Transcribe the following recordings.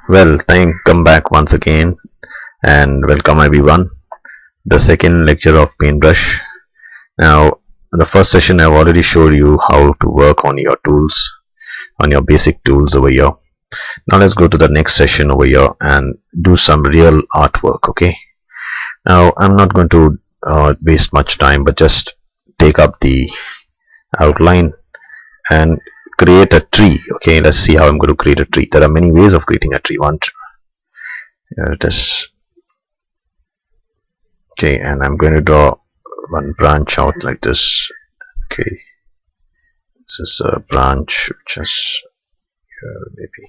Come back once again and welcome everyone. The second lecture of paintbrush. Now, in the first session, I've already showed you how to work on your tools, on your basic tools over here. Now, let's go to the next session over here and do some real artwork. Okay. Now, I'm not going to waste much time, but just take up the outline and create a tree. Okay, let's see how I'm going to create a tree. There are many ways of creating a tree. Here it is. Okay, and I'm going to draw one branch out like this. Okay, this is a branch which is here maybe.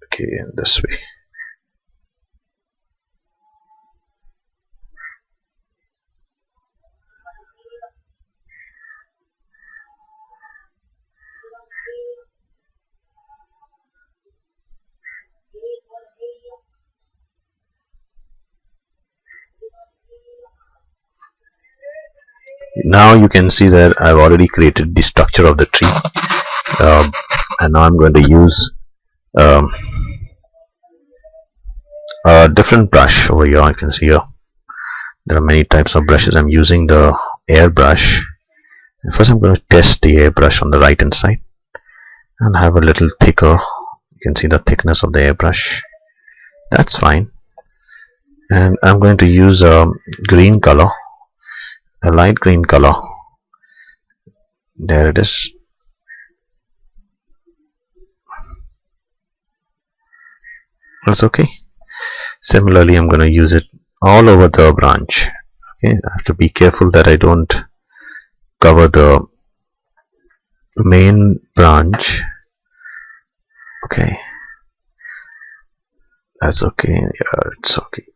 Okay, in this way. Now you can see that I've already created the structure of the tree, and now I'm going to use a different brush over here. I can see here there are many types of brushes. I'm using the airbrush. First I'm going to test the airbrush on the right hand side and have a little thicker. You can see the thickness of the airbrush. That's fine. And I'm going to use a green color, a light green color. There it is. That's okay. Similarly, I'm going to use it all over the branch. Okay, I have to be careful that I don't cover the main branch. Okay, that's okay. Yeah, it's okay.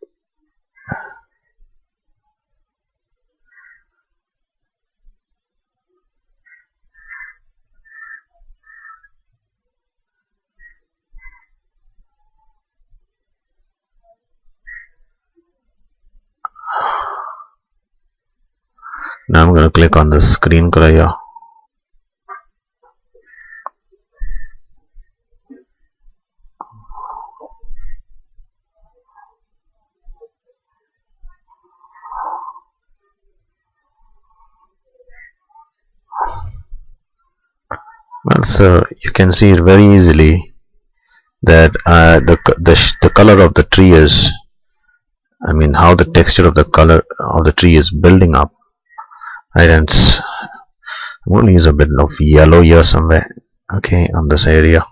Now I'm going to click on this green color here. Well, so you can see it very easily that the color of the tree is, I mean, how the texture of the color of the tree is building up. Right, and I'm going to use a bit of yellow here somewhere. Okay, on this area,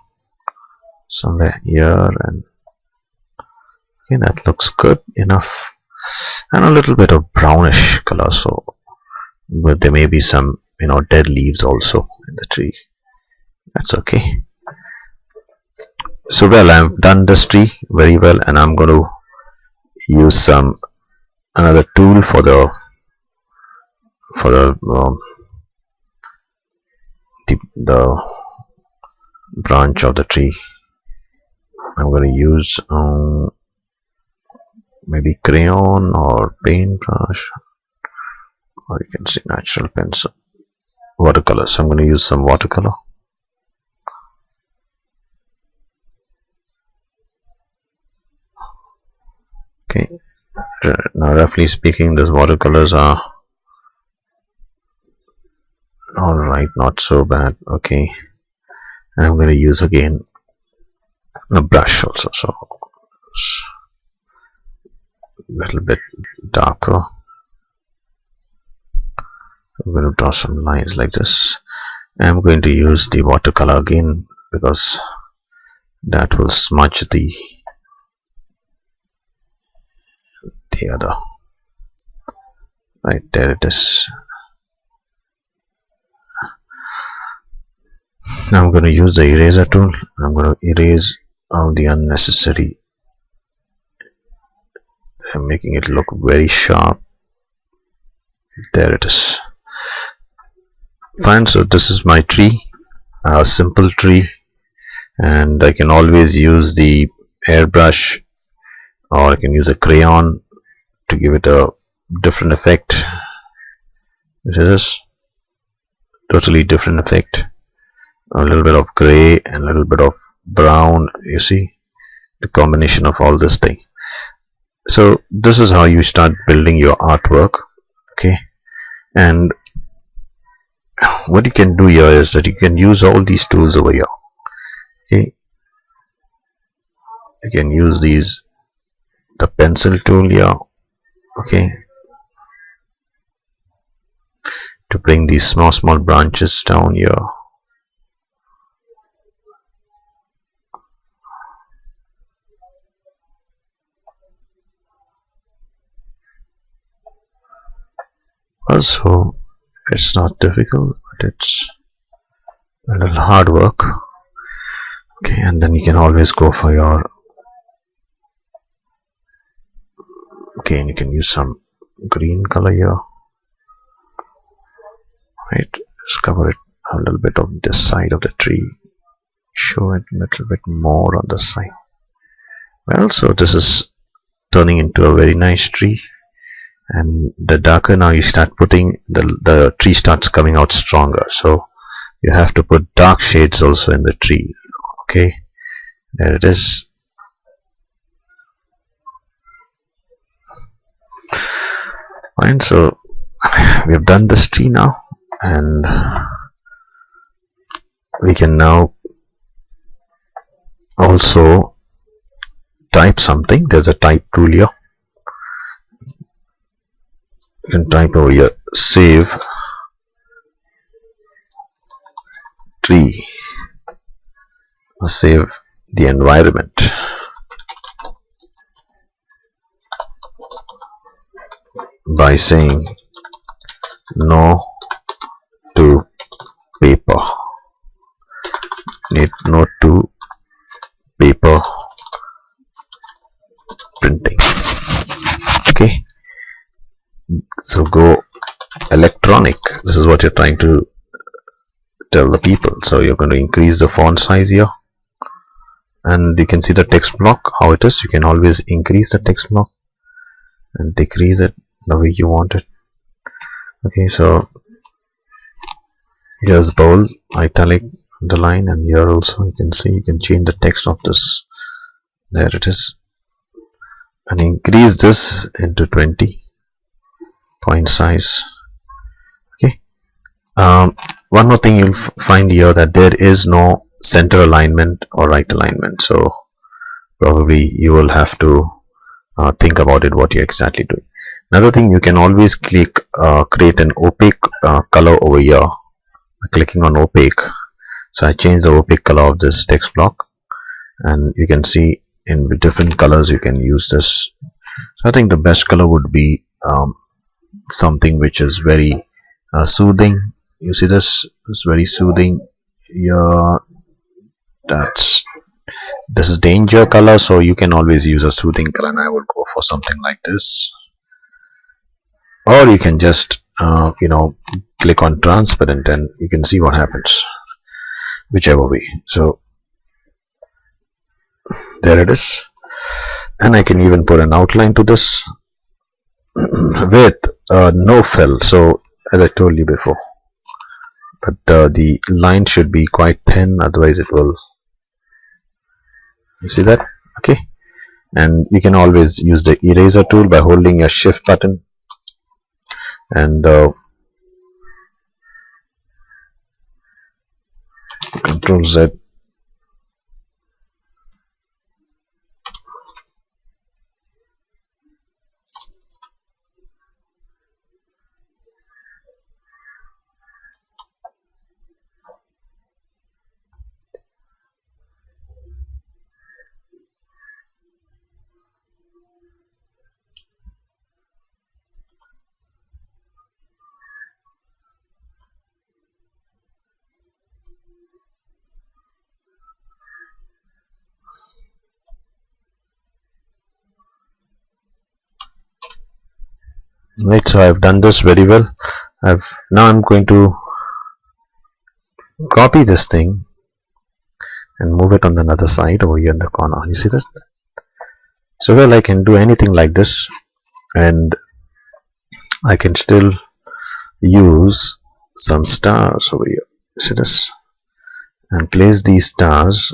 somewhere here, and okay, that looks good enough. And a little bit of brownish color, so but there may be some, dead leaves also in the tree. That's okay. So well, I've done this tree very well, and I'm going to use another tool for the branch of the tree. I'm going to use maybe crayon or paintbrush, or you can see natural pencil, watercolor. So I'm going to use some watercolor. Okay, now roughly speaking, these watercolors are alright, not so bad. Okay, and I'm going to use again a brush also, so a little bit darker. I'm going to draw some lines like this. I'm going to use the watercolor again because that will smudge the other. Right, there it is. Now I'm going to use the eraser tool. I'm going to erase all the unnecessary. I'm making it look very sharp. There it is. Fine, so this is my tree, a simple tree, and I can always use the airbrush, or I can use a crayon to give it a different effect. This is totally different effect. A little bit of gray and a little bit of brown, you see the combination of all this thing. So this is how you start building your artwork. Okay, and what you can do here is that you can use all these tools over here. Okay, you can use the pencil tool here, okay, to bring these small branches down here. Also, it's not difficult, but it's a little hard work. Okay, and then you can always go for your, okay, and you can use some green color here, right? Just cover it a little bit of this side of the tree, show it a little bit more on the side. Well, so this is turning into a very nice tree, and the darker now you start putting, the tree starts coming out stronger. So you have to put dark shades also in the tree. Okay, there it is. Fine, so we have done this tree now, and we can now also type something. There's a type tool here. You can type over here, save tree, or save the environment. By saying no to paper, no to paper printing. Okay, so go electronic. This is what you're trying to tell the people. So you're going to increase the font size here, and you can see the text block how it is. You can always increase the text block and decrease it the way you want it. Okay, so here's bold, italic, underline, and here also you can see you can change the text of this. There it is, and increase this into 20 point size. Okay, one more thing you'll find here, that there is no center alignment or right alignment, so probably you will have to think about it, what you're exactly doing. Another thing, you can always click create an opaque color over here by clicking on opaque. So I changed the opaque color of this text block, and you can see in different colors you can use this. So I think the best color would be something which is very soothing. You see this is very soothing here. This is danger color, so you can always use a soothing color, and I would go for something like this. Or you can just click on transparent and you can see what happens, whichever way. So there it is, and I can even put an outline to this with no fill. So as I told you before, but the line should be quite thin, otherwise it will, you see that? Okay, and you can always use the eraser tool by holding your shift button and Control Z. Right, so I've done this very well. Now I'm going to copy this thing and move it on another side over here in the corner. You see that? So well, I can do anything like this, and I can still use some stars over here. You see this? And place these stars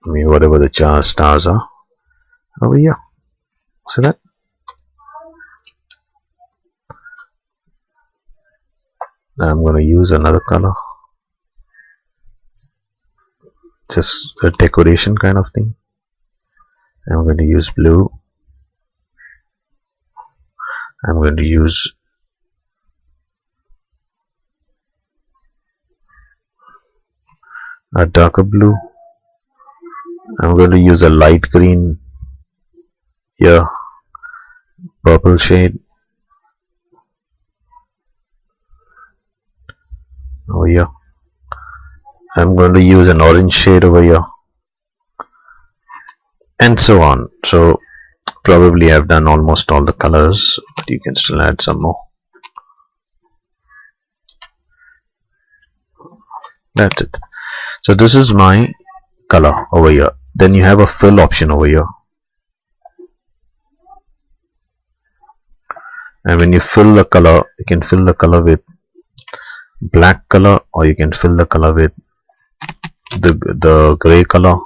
I mean whatever the stars are over here. See that? Now I'm going to use another color, just a decoration kind of thing. I'm going to use blue. I'm going to use a darker blue. I'm going to use a light green here, purple shade over here. I'm going to use an orange shade over here, and so on. So probably I've done almost all the colors, but you can still add some more. That's it. So this is my color over here. Then you have a fill option over here, and when you fill the color, you can fill the color with black color, or you can fill the color with the gray color.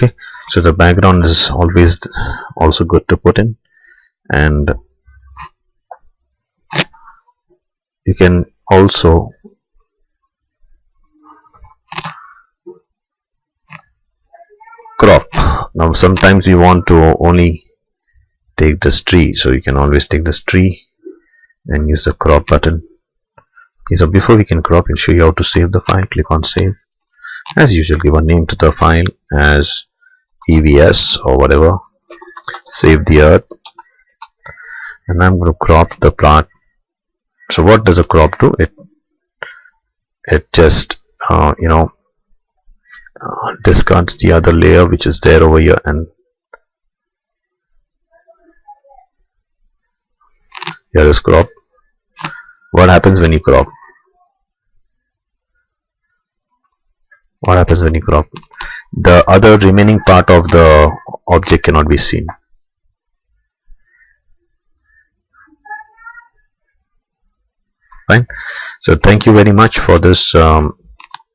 Okay, so the background is always also good to put in, and you can also crop. Now sometimes you want to only take this tree, so you can always take this tree and use the crop button. Okay, so before we can crop, I'll show you how to save the file. Click on save. As usual, give a name to the file as EVS or whatever. Save the earth, and I'm going to crop the plot. So what does a crop do? It just discards the other layer which is there over here, and here is crop. What happens when you crop? What happens when you crop? The other remaining part of the object cannot be seen. Fine. So thank you very much for this